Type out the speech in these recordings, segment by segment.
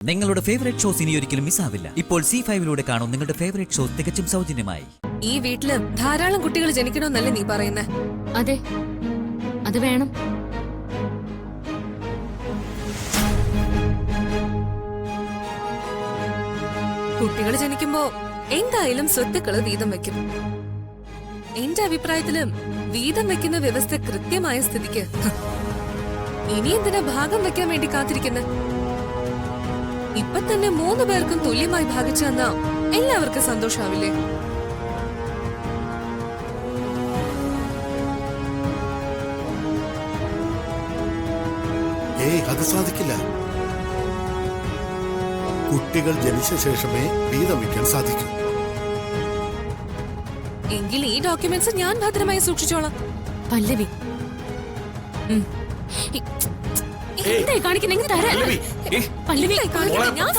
നിങ്ങളുടെ favourite shows ഇനി ഒരിക്കലും മിസ്സാവില്ല. ഇപ്പോൾ C5 കാണും നിങ്ങളുടെ ഫേവറേറ്റ് ഷോസ് തികച്ചും സൗജന്യമായി. ഈ വീട്ടില് ധാരാളം കുട്ടികൾ ജനിക്കണമെന്നല്ലേ നീ പറയുന്നേ? അതെ, അത് വേണം. കുട്ടികൾ ജനിക്കുമ്പോ എന്തായാലും സ്വത്തുക്കള് വീതം വെക്കും. എന്റെ അഭിപ്രായത്തില് വീതം വെക്കുന്ന വ്യവസ്ഥ കൃത്യമായ സ്ഥിതിക്ക് ഇനി എന്തിനാ ഭാഗം വെക്കാൻ വേണ്ടി കാത്തിരിക്കുന്നത്? ഇപ്പൊ തന്നെ 3 പേർക്കും തുല്യമായി ഭാഗിച്ചു തന്നാ എല്ലാവർക്കും സന്തോഷാവില്ലേ? അത് സാധിക്കില്ല. കുട്ടികൾ ജനിച്ച ശേഷമേ വീതം വയ്ക്കാൻ സാധിക്കൂ. എങ്കിൽ ഈ ഡോക്യുമെന്റ്സ് ഞാൻ ഭദ്രമായി സൂക്ഷിച്ചോളാം. പല്ലവി, കാണിക്കുന്നെങ്കിൽ തരാൻ. പല്ലവി, ഞാൻ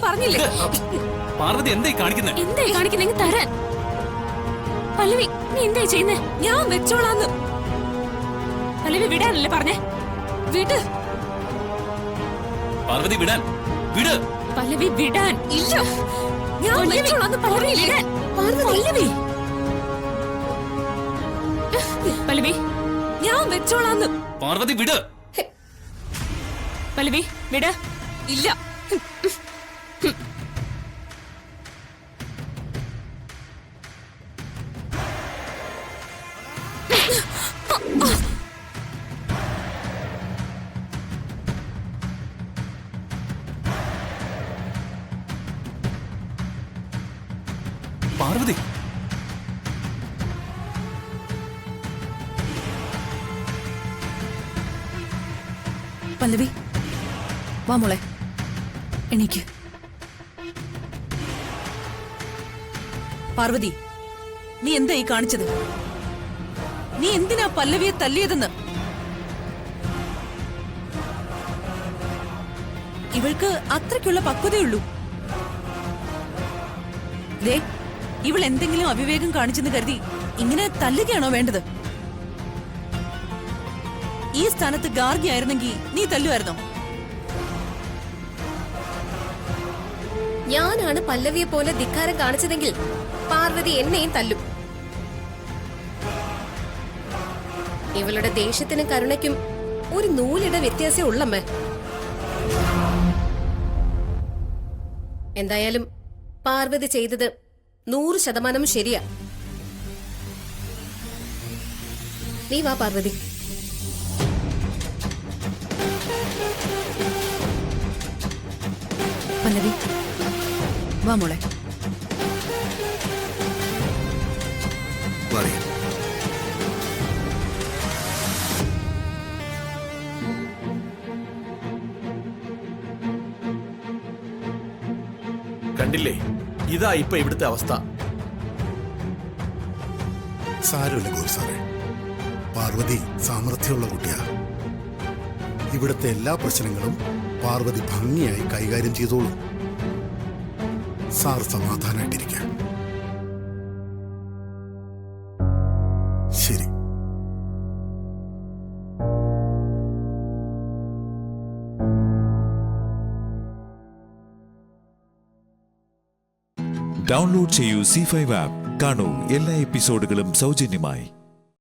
പറഞ്ഞില്ലേ? പാർവതി എന്തായി കാണിക്കുന്നത്? എന്തായി കാണിക്കുന്നെങ്കിൽ തരാൻ. പല്ലവി, നീ എന്തായി ചെയ്യുന്നേ? ഞാൻ വെച്ചോളാന്ന്. പല്ലവി, വിടാനല്ലേ പറഞ്ഞേ? വിട് പാർവതി, വിടാൻ. വിട് പല്ലവി, വിടാൻ. ഇല്ല, ഞാൻ വെച്ചോളാന്ന്. പല്ലവി, പല്ലവി, ഞാൻ വെച്ചോളാന്ന്. പാർവതി, വിട്. പല്ലവി, വിട. ഇല്ല. പാർവതി, പല്ലവി, വാ മോളെ, എണീക്ക്. പാർവതി, നീ എന്താ ഈ കാണിച്ചത്? നീ എന്തിനാ പല്ലവിയെ തല്ലിയതെന്ന്? ഇവൾക്ക് അത്രയ്ക്കുള്ള പക്വതയുള്ളൂ. ദേ, ഇവൾ എന്തെങ്കിലും അവിവേകം കാണിച്ചെന്ന് കരുതി ഇങ്ങനെ തല്ലുകയാണോ വേണ്ടത്? ഈ സ്ഥാനത്ത് ഗാർഗി ആയിരുന്നെങ്കിൽ നീ തല്ലുമായിരുന്നോ? ഞാനാണ് പല്ലവിയെ പോലെ ധിക്കാരം കാണിച്ചതെങ്കിൽ പാർവതി എന്നെയും തല്ലും. ഇവളുടെ ദേഷ്യത്തിനും കരുണയ്ക്കും ഒരു നൂലിട വ്യത്യാസം ഉള്ളമ്മേ. എന്തായാലും പാർവതി ചെയ്തത് 100% ശരിയാ. നീ വാ പാർവതി. പല്ലവി, വാ മോളെ. കണ്ടില്ലേ, ഇതാ ഇപ്പൊ ഇവിടുത്തെ അവസ്ഥ. സാരമില്ല ഗോപി സാറേ, പാർവതി സാമർഥ്യമുള്ള കുട്ടിയാ. ഇവിടുത്തെ എല്ലാ പ്രശ്നങ്ങളും പാർവതി ഭംഗിയായി കൈകാര്യം ചെയ്തോളൂ. സാർ സമാധാനായിട്ടിരിക്കാം. ശരി. ഡൗൺലോഡ് ചെയ്യൂ C5 ആപ്പ്. കാണൂ എല്ലാ എപ്പിസോഡുകളും സൗജന്യമായി.